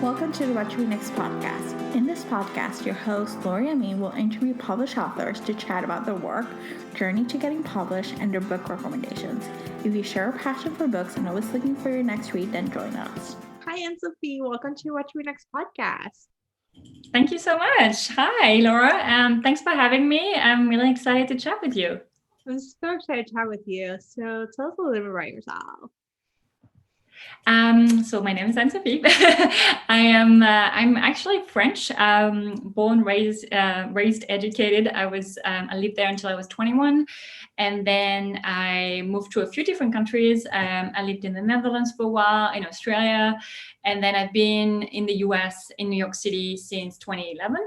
Welcome to the What to Read Next podcast. In this podcast, your host, Lori and me, will interview published authors to chat about their work, journey to getting published, and their book recommendations. If you share a passion for books and always looking for your next read, then join us. Hi, Anne Sophie. Welcome to What to Read Next podcast. Thank you so much. Hi, Laura. Thanks for having me. I'm really excited to chat with you. I'm so excited to chat with you. So tell us a little bit about yourself. So my name is Anne Sophie. I'm actually French, born, raised, educated. I lived there until I was 21. And then I moved to a few different countries. I lived in the Netherlands for a while, in Australia. And then I've been in the US, in New York City since 2011.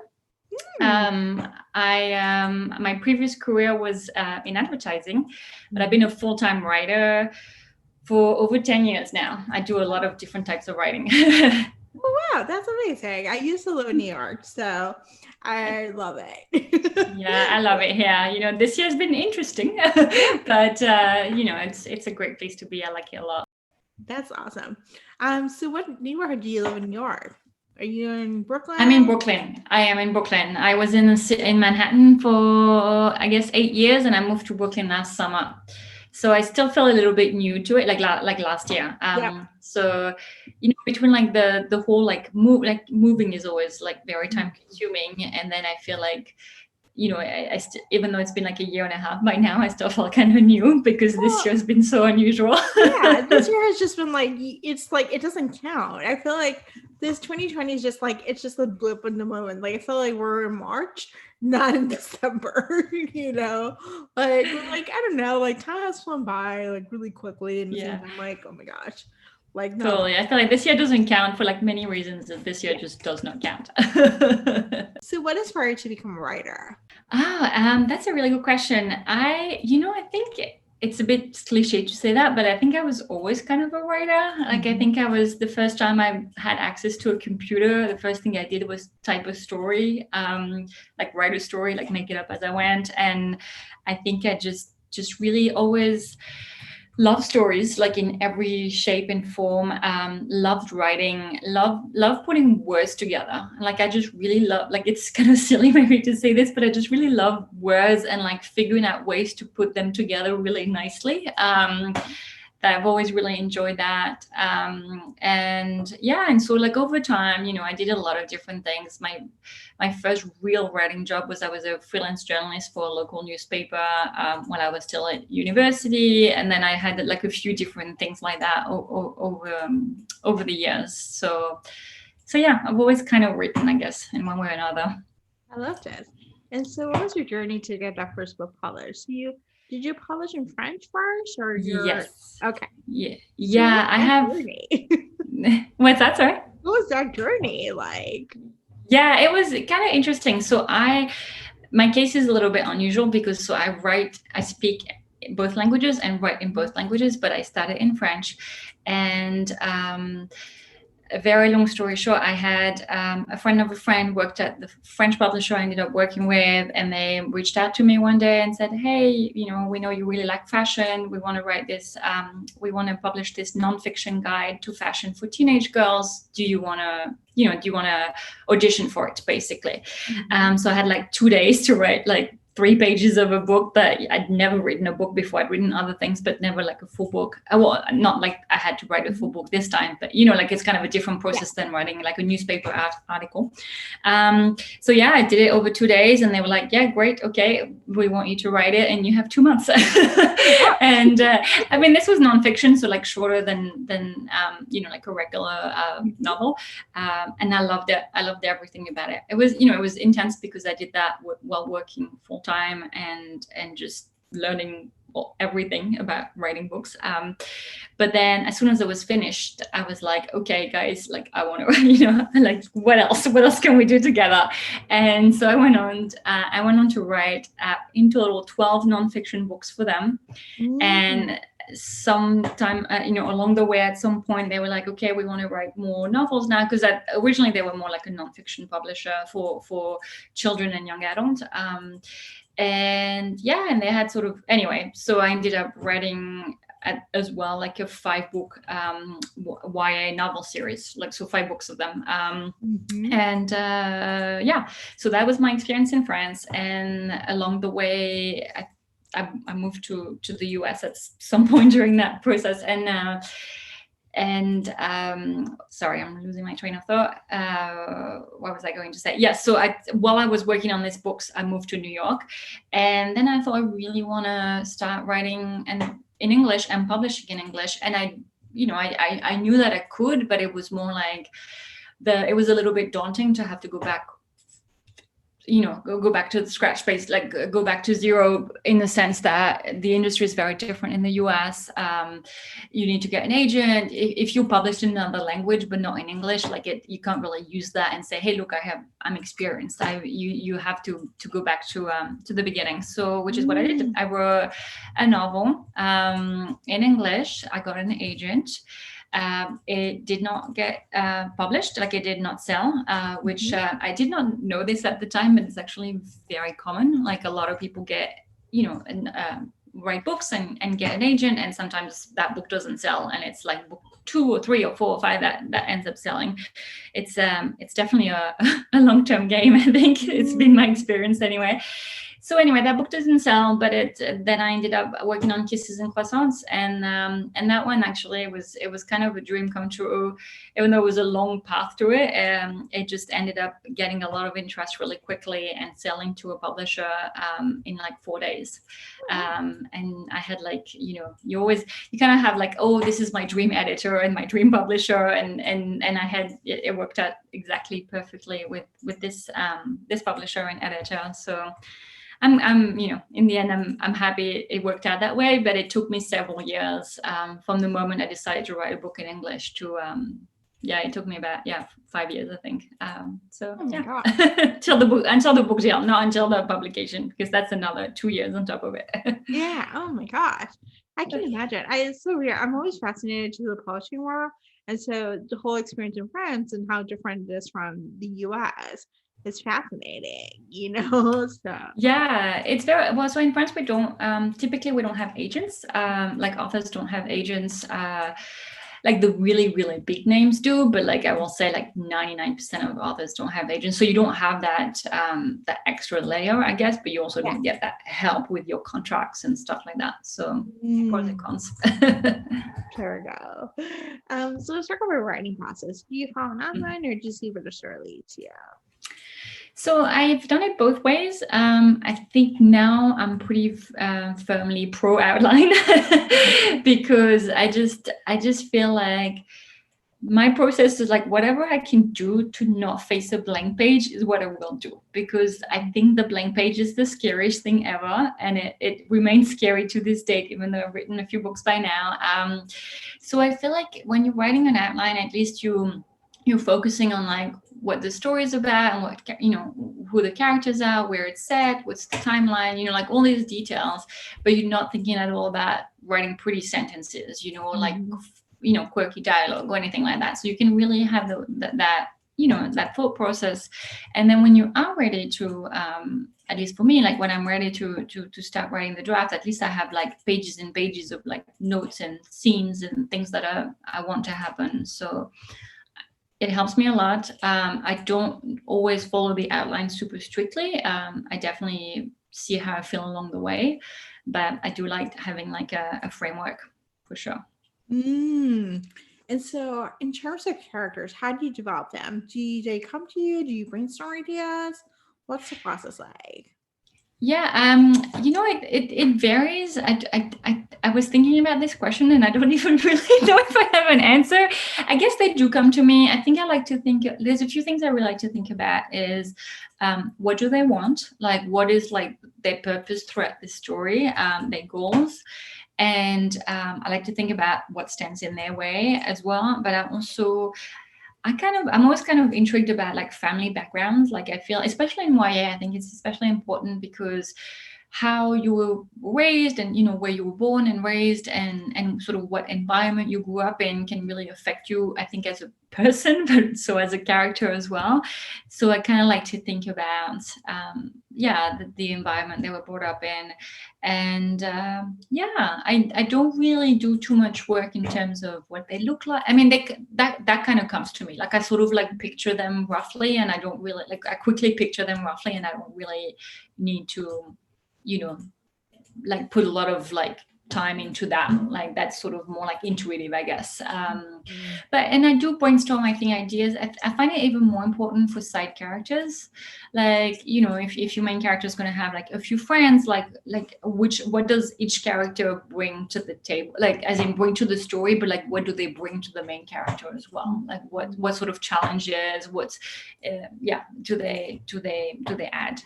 My previous career was in advertising, but I've been a full-time writer for over 10 years now. I do a lot of different types of writing. Oh, wow, that's amazing. I used to live in New York, so I love it. Yeah, I love it here. This year's been interesting, but it's a great place to be. I like it a lot. That's awesome. So what neighborhood do you live in New York? Are you in Brooklyn? I'm in Brooklyn. I am in Brooklyn. I was in Manhattan for, I guess, 8 years, and I moved to Brooklyn last summer. So I still feel a little bit new to it, like last year. So, between like the whole moving is always like very time consuming, and then I feel like, even though it's been like a year and a half by now, I still feel kind of new because this year has been so unusual. Yeah, this year has just been like, it's like, it doesn't count. I feel like this 2020 is just like, it's just a blip in the moment. Like, I feel like we're in March, not in December, but like, I don't know, like time has flown by like really quickly. And I'm like, oh my gosh. Like, no. Totally. I feel like this year doesn't count for like many reasons that this year just does not count. So what inspired you to become a writer? That's a really good question. I think it's a bit cliche to say that, but I think I was always kind of a writer. Like, I think I was, the first time I had access to a computer, the first thing I did was type a story, like write a story, like make it up as I went. And I think I just really always love stories, like in every shape and form. Loved writing, love putting words together. Like, I just really love, like, it's kind of silly maybe to say this, but I just really love words and like figuring out ways to put them together really nicely. That I've always really enjoyed that. And so like over time, I did a lot of different things. My first real writing job was, I was a freelance journalist for a local newspaper when I was still at university. And then I had like a few different things like that over the years. So yeah, I've always kind of written, I guess, in one way or another. I loved it. And so what was your journey to get that first book published? Did you publish in French first, or Yes. Okay. Yeah. I have. What's that? Sorry. What was that journey like? Yeah, it was kind of interesting. So my case is a little bit unusual because I speak both languages and write in both languages, but I started in French. And a very long story short, I had a friend of a friend worked at the French publisher I ended up working with, and they reached out to me one day and said, hey, we know you really like fashion. We want to write this, we want to publish this nonfiction guide to fashion for teenage girls. Do you want to audition for it, basically? So I had like 2 days to write like 3 pages of a book, but I'd never written a book before. I'd written other things, but never like a full book. Well, not like I had to write a full book this time, but like it's kind of a different process than writing like a newspaper article. So yeah, I did it over 2 days, and they were like, yeah, great, okay, we want you to write it, and you have 2 months. And I mean, this was nonfiction, so like shorter than like a regular novel. And I loved it. I loved everything about it. It was intense because I did that while working full time and just learning everything about writing books. But then as soon as it was finished, I was like, okay, guys, like I want to, like what else can we do together? And so I went on to write in total 12 nonfiction books for them. And sometime, along the way, at some point, they were like, okay, we want to write more novels now, because originally they were more like a nonfiction publisher for children and young adults. And they had sort of, anyway, so I ended up writing as well, like a 5-book YA novel series, like so 5 books of them. And yeah, so that was my experience in France. And along the way, I moved to the US at some point during that process. And sorry, I'm losing my train of thought. What was I going to say? Yes, so while I was working on these books, I moved to New York, and then I thought I really want to start writing in English and publishing in English. And I knew that I could, but it was more like it was a little bit daunting to have to go back, go back to the scratch base, like go back to zero, in the sense that the industry is very different in the US. You need to get an agent. If you published in another language but not in English, you can't really use that and say, hey, look, I'm experienced. You have to go back to the beginning. So, which is what I did. I wrote a novel in English. I got an agent. It did not get published, like it did not sell, which I did not know this at the time, but it's actually very common. Like a lot of people get, write books and get an agent, and sometimes that book doesn't sell, and it's like book 2 or 3 or 4 or 5 that ends up selling. It's definitely a long-term game. I think it's been my experience anyway. So anyway, that book doesn't sell, but then I ended up working on Kisses and Croissants, and that one actually it was kind of a dream come true. Even though it was a long path to it, it just ended up getting a lot of interest really quickly and selling to a publisher in like 4 days. And I had you kind of have like, oh, this is my dream editor and my dream publisher, and I had it worked out exactly perfectly with this publisher and editor. So I'm in the end, I'm happy it worked out that way, but it took me several years from the moment I decided to write a book in English to, it took me about 5 years, I think. Until the book deal, not until the publication, because that's another 2 years on top of it. Yeah. Oh my gosh. I can imagine. It's so weird. I'm always fascinated to the publishing world. And so the whole experience in France and how different it is from the US is fascinating, so yeah, it's very well. So in France, we don't typically we don't have agents. Like authors don't have agents. Like the really, really big names do, but like I will say, like 99% of authors don't have agents. So you don't have that extra layer, I guess, but you also don't get that help with your contracts and stuff like that. So pros and cons. There we go. So let's talk about the writing process. Do you follow an outline or do you see where the story leads you? So I've done it both ways. I think now I'm pretty firmly pro outline because I just feel like my process is like whatever I can do to not face a blank page is what I will do, because I think the blank page is the scariest thing ever, and it remains scary to this date, even though I've written a few books by now. So I feel like when you're writing an outline, at least you're focusing on like what the story is about and what who the characters are, where it's set, what's the timeline, like all these details, but you're not thinking at all about writing pretty sentences, like quirky dialogue or anything like that. So you can really have that thought process, and then when you are ready to at least for me, like when I'm ready to start writing the draft, at least I have like pages and pages of like notes and scenes and things that I want to happen. So it helps me a lot. I don't always follow the outline super strictly. I definitely see how I feel along the way, but I do like having like a framework for sure. And so in terms of characters, how do you develop them? Do they come to you? Do you brainstorm ideas? What's the process like? Yeah, it varies. I was thinking about this question and I don't even really know if I have an answer. I guess they do come to me. I think I like to think, there's a few things I really like to think about is what do they want? Like what is like their purpose throughout the story, their goals. And I like to think about what stands in their way as well. But I'm always kind of intrigued about like family backgrounds. Like I feel, especially in YA, I think it's especially important because how you were raised, and where you were born and raised, and sort of what environment you grew up in can really affect you, I think, as a person, but so as a character as well. So I kind of like to think about the environment they were brought up in. And I don't really do too much work in terms of what they look like. I mean, that kind of comes to me, like I sort of like picture them roughly, and I don't really like, I quickly picture them roughly, and I don't really need to like put a lot of like time into that. Like that's sort of more like intuitive, I guess. And I do brainstorm, I think, ideas. I find it even more important for side characters. Like, if your main character is going to have like a few friends, like what does each character bring to the table? Like, as in bring to the story, but like what do they bring to the main character as well? Like what sort of challenges? Do they add?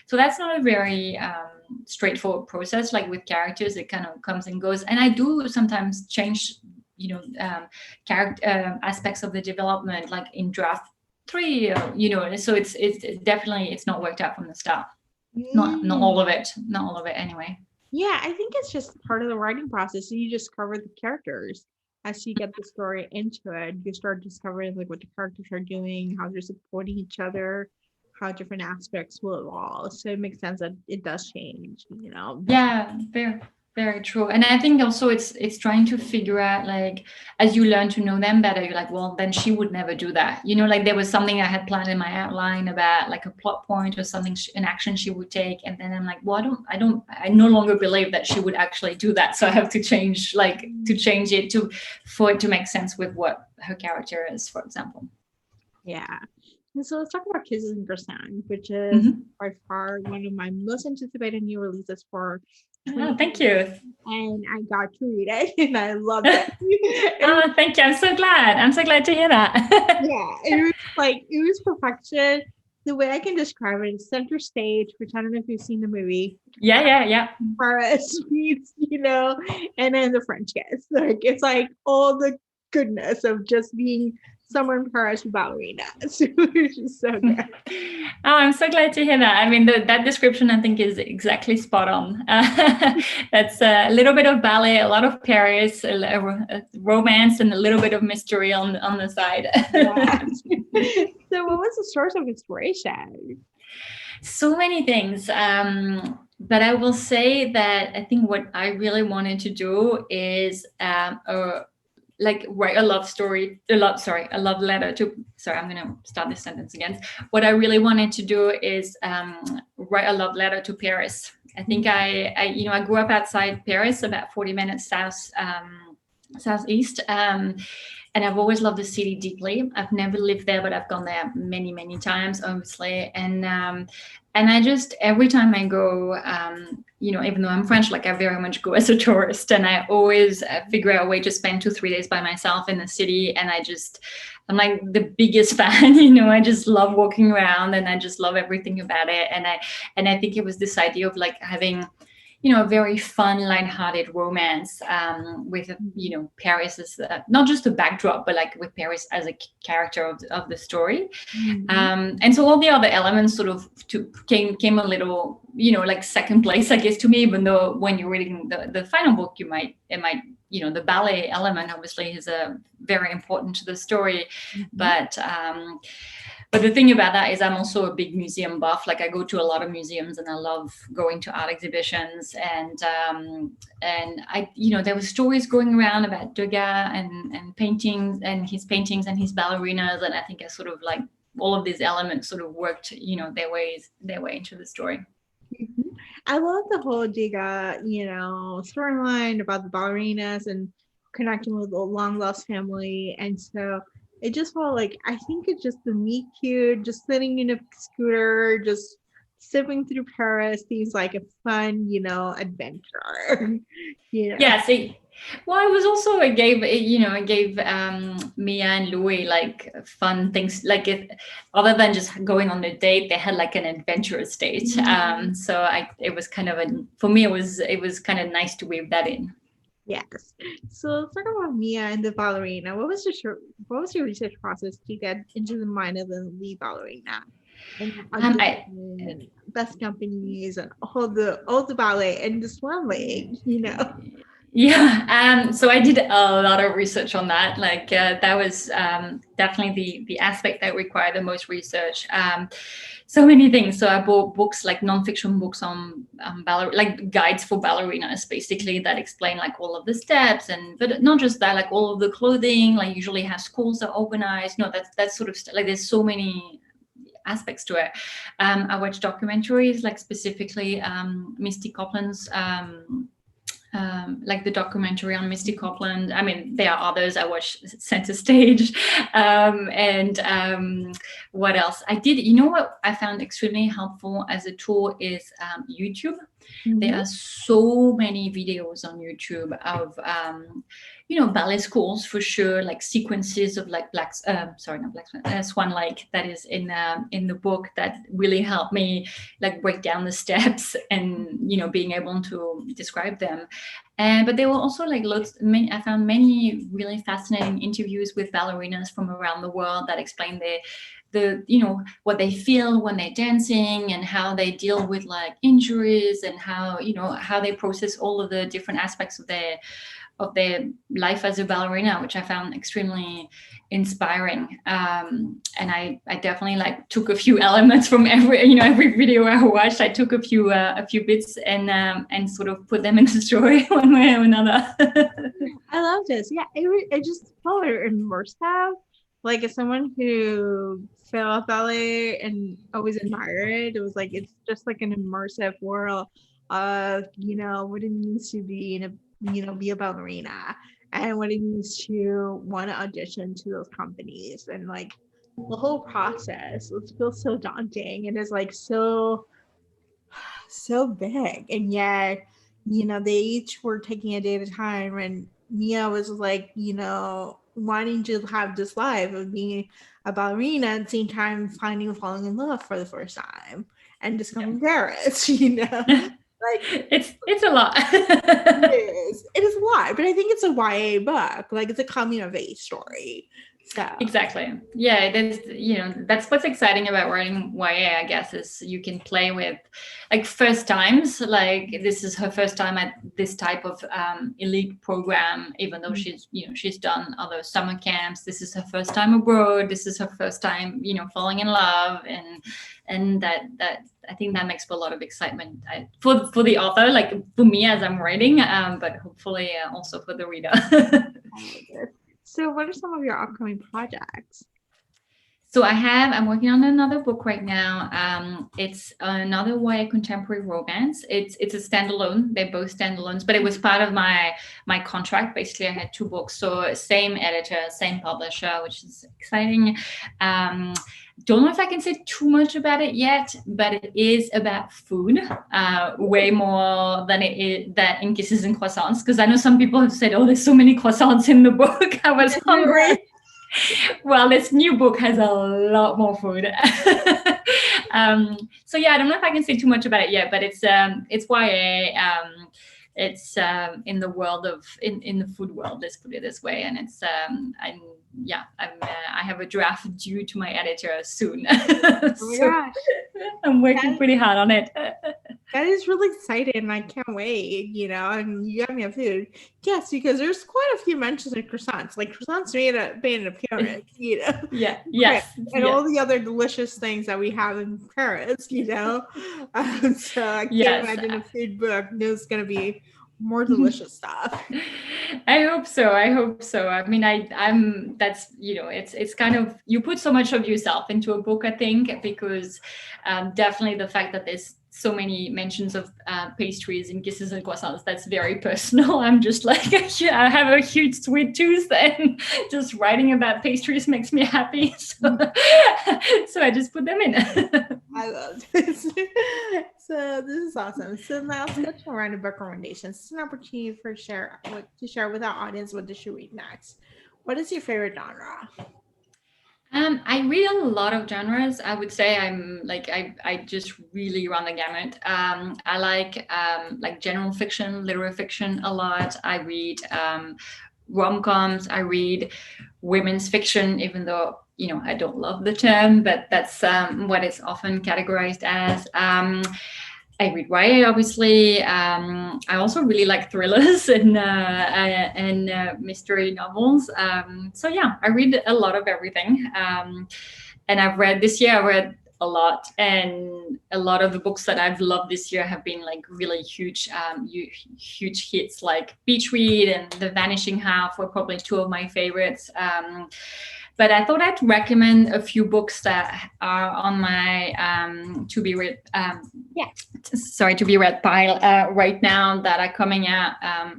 So that's not a very straightforward process. Like with characters, it kind of comes and goes, and I do sometimes change character aspects of the development, like in draft 3, so it's definitely, it's not worked out from the start. Not all of it anyway. Yeah, I think it's just part of the writing process. You discover the characters as you get the story into it. You start discovering like what the characters are doing, how they're supporting each other, how different aspects will evolve. So it makes sense that it does change, Yeah, very, very true. And I think also it's trying to figure out, like, as you learn to know them better, you're like, well, then she would never do that. Like there was something I had planned in my outline about like a plot point or something, an action she would take. And then I'm like, well, I no longer believe that she would actually do that. So I have to change it for it to make sense with what her character is, for example. Yeah. And so let's talk about Kisses and Croissants, which is by far one of my most anticipated new releases for. Oh, thank you. And I got to read it, and I loved it. Oh, thank you. I'm so glad to hear that. Yeah, it was perfection. The way I can describe it is center stage, which I don't know if you've seen the movie. Yeah. Paris meets, and then the French kiss. Like it's like all the goodness of just being somewhere in Paris with ballerinas, which is so good. Oh, I'm so glad to hear that. I mean, that description, I think, is exactly spot on. That's a little bit of ballet, a lot of Paris, a romance, and a little bit of mystery on the side. Yeah. So what was the source of inspiration? So many things. But I will say that I think what I really wanted to do is write a love letter to, I'm going to start this sentence again. What I really wanted to do is write a love letter to Paris. I think I grew up outside Paris, about 40 minutes southeast. And I've always loved the city deeply. I've never lived there, but I've gone there many, many times, obviously. And I just, every time I go, even though I'm French, like I very much go as a tourist, and I always figure out a way to spend 2-3 days by myself in the city. And I'm like the biggest fan, I just love walking around, and I just love everything about it. And I think it was this idea of like having, a very fun, lighthearted romance with, Paris as not just a backdrop, but like with Paris as a character of the story. And so all the other elements sort of came a little, like second place, I guess, to me, even though when you're reading the final book, it might, the ballet element obviously is very important to the story. But the thing about that is I'm also a big museum buff. Like I go to a lot of museums, and I love going to art exhibitions. And I, there were stories going around about Degas and paintings and his ballerinas. And I think I sort of like all of these elements sort of worked, their way into the story. I love the whole Degas, storyline about the ballerinas and connecting with the long lost family. And so it just felt like, I think it's just the meet cute, just sitting in a scooter, just sipping through Paris seems like a fun, adventure. Yeah, see. Well, it was also, it gave Mia and Louis like fun things, like other than just going on a date, they had like an adventurous date. So it was kind of for me, it was kind of nice to weave that in. Yes. So let's talk about Mia and the ballerina. What was your research process to get into the mind of the lead ballerina? and I audition and best companies and all the ballet and just one leg, Yeah, so I did a lot of research on that. Like that was definitely the aspect that required the most research. So many things. So I bought books, like nonfiction books on like guides for ballerinas, basically, that explain like all of the steps, and but not just that, like all of the clothing. Like usually have schools that organize. No, that sort of like there's so many aspects to it. I watch documentaries, like specifically Misty Copeland's. Like the documentary on Misty Copeland. I mean, there are others. I watched Center Stage. And what else? I did, what I found extremely helpful as a tool is YouTube. Mm-hmm. There are so many videos on YouTube of, ballet schools for sure, like sequences of like Swan Lake, that is in the book, that really helped me like break down the steps and, being able to describe them. But there were also like I found many really fascinating interviews with ballerinas from around the world that explain what they feel when they're dancing, and how they deal with like injuries, and how they process all of the different aspects of their life as a ballerina, which I found extremely inspiring. And I definitely like took a few elements from every video I watched. I took a few bits and sort of put them in the story one way or another. I love this. Yeah, it just felt immersive. Like, as someone who fell ballet and always admired it, it was like it's just like an immersive world of what it means to be be a ballerina, and what it means to want to audition to those companies, and like the whole process. It feels so daunting, and it's like so big, and yet they each were taking a day at a time, and Mia was like wanting to have this life of being a ballerina, at the same time falling in love for the first time and discovering Paris. Like, it's a lot. it is a lot, but I think it's a YA book. Like, it's a coming of age story. So exactly. Yeah, that's what's exciting about writing YA, I guess, is you can play with like first times. Like, this is her first time at this type of elite program, even though she's done other summer camps. This is her first time abroad. This is her first time, falling in love, and that I think that makes for a lot of excitement for the author, like for me as I'm writing, but hopefully also for the reader. So what are some of your upcoming projects? So I'm working on another book right now. It's another YA contemporary romance. It's a standalone. They're both standalones, but it was part of my contract. Basically, I had two books. So same editor, same publisher, which is exciting. Don't know if I can say too much about it yet, but it is about food, way more than it is that in Kisses and Croissants. Because I know some people have said, "Oh, there's so many croissants in the book." I was hungry. Well, this new book has a lot more food. So yeah, I don't know if I can say too much about it yet, but it's YA. It's in the world of in the food world. Let's put it this way, and it's I have a draft due to my editor soon. Oh my gosh. I'm working pretty hard on it. That is really exciting, and I can't wait, and you got me a food. Yes, because there's quite a few mentions of croissants. Like, croissants made an appearance, Yeah, yes. And all the other delicious things that we have in Paris, So I can't imagine a food book. There's going to be more delicious stuff. I hope so. I mean, I'm that's, it's kind of, you put so much of yourself into a book, I think, because definitely the fact that there's so many mentions of pastries and Kisses and Croissants, that's very personal. I'm just like, I have a huge sweet tooth, and just writing about pastries makes me happy. So I just put them in. I love this. So this is awesome. So now let's go to a round of book recommendations. It's an opportunity to share with our audience what they should read next. What is your favorite genre? I read a lot of genres. I would say I'm like, I just really run the gamut. I like general fiction, literary fiction a lot. I read rom-coms. I read women's fiction, even though I don't love the term, but that's what it's often categorized as. I read YA, obviously. I also really like thrillers and mystery novels. So yeah, I read a lot of everything. And this year I read a lot, and a lot of the books that I've loved this year have been like really huge hits, like Beach Read and The Vanishing Half were probably two of my favorites. But I thought I'd recommend a few books that are on my to be read pile right now, that are coming out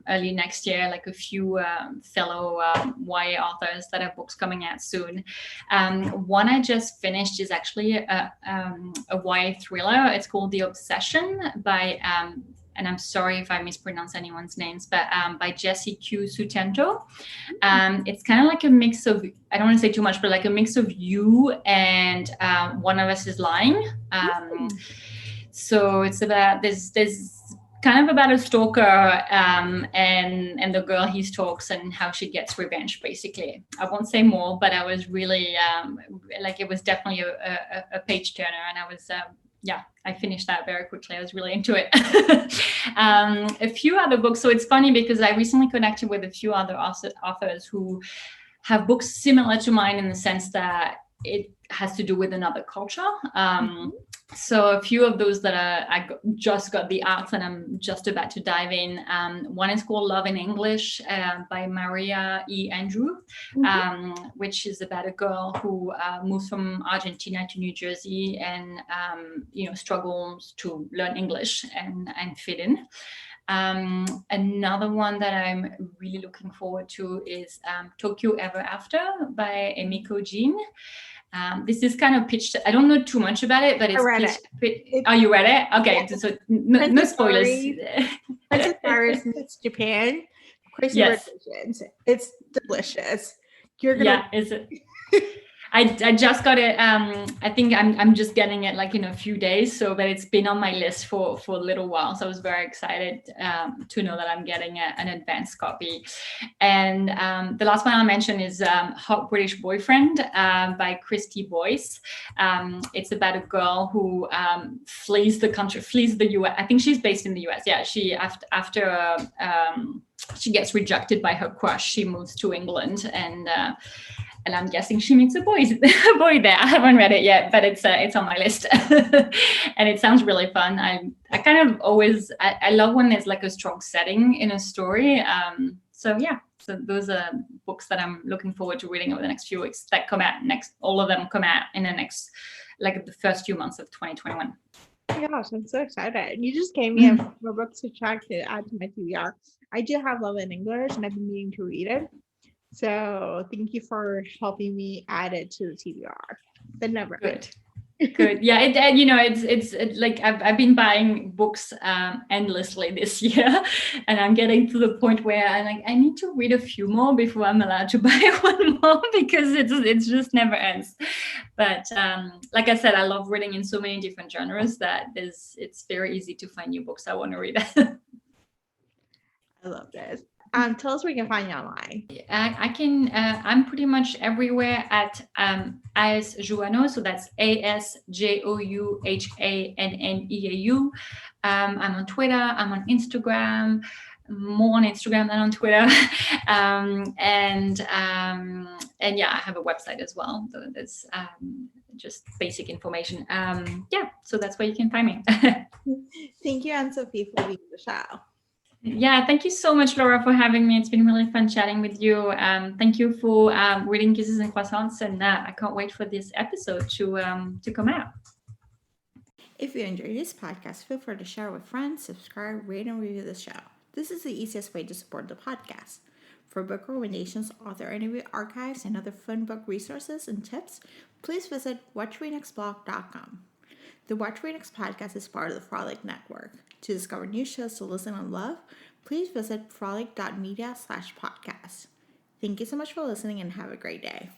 early next year, like a few fellow YA authors that have books coming out soon. One I just finished is actually a YA thriller. It's called The Obsession by and I'm sorry if I mispronounce anyone's names, but by Jessie Q. Sutento. It's kind of like a mix of, I don't want to say too much, but like a mix of You and One of Us is Lying. So it's about, there's kind of about a stalker and the girl he stalks and how she gets revenge, basically. I won't say more, but I was really, it was definitely a page turner, and I was, I finished that very quickly. I was really into it. A few other books. So it's funny because I recently connected with a few other authors who have books similar to mine in the sense that it has to do with another culture. So a few of those that just got the arcs and I'm just about to dive in. One is called Love in English by Maria E. Andrew, which is about a girl who moves from Argentina to New Jersey and, struggles to learn English and fit in. Another one that I'm really looking forward to is Tokyo Ever After by Emiko Jean. This is kind of pitched. I don't know too much about it, but it's pitched. Oh, you read it? Okay, yeah. So no spoilers. Princess Iris meets Japan. Crazy Revisions. It's delicious. You're gonna. Yeah, is it? I just got it. I think I'm just getting it like in a few days. But it's been on my list for a little while. So I was very excited to know that I'm getting an advanced copy. And the last one I'll mention is Hot British Boyfriend by Christy Boyce. It's about a girl who flees the US. I think she's based in the US. Yeah, she after she gets rejected by her crush, she moves to England and I'm guessing she meets a boy there. I haven't read it yet, but it's on my list, and it sounds really fun. I kind of always I love when there's like a strong setting in a story. So those are books that I'm looking forward to reading over the next few weeks that come out next. All of them come out in the next, like the first few months of 2021. Oh my gosh, I'm so excited. You just gave me more books to check to add to my TBR. I do have Love in English and I've been meaning to read it. So thank you for helping me add it to the TBR. But never good. Yeah, it's like I've been buying books endlessly this year, and I'm getting to the point where I need to read a few more before I'm allowed to buy one more, because it just never ends. But like I said, I love reading in so many different genres that it's very easy to find new books I want to read. I love this. Tell us where you can find you online. I can. I'm pretty much everywhere at Anne Jouhanneau. So that's ASJOUHANNEAU. I'm on Twitter. I'm on Instagram. More on Instagram than on Twitter. And yeah, I have a website as well. So that's just basic information. So that's where you can find me. Thank you, Anne Sophie, for being on the show. Yeah, thank you so much, Laura, for having me. It's been really fun chatting with you. Thank you for reading Kisses and Croissants, and I can't wait for this episode to come out. If you enjoyed this podcast, feel free to share with friends, subscribe, rate, and review the show. This is the easiest way to support the podcast. For book recommendations, author interview archives, and other fun book resources and tips, please visit WatchReadNextBlog.com. The Watch Read Next podcast is part of the Frolic Network. To discover new shows to listen and love, please visit frolic.media/podcast. Thank you so much for listening and have a great day.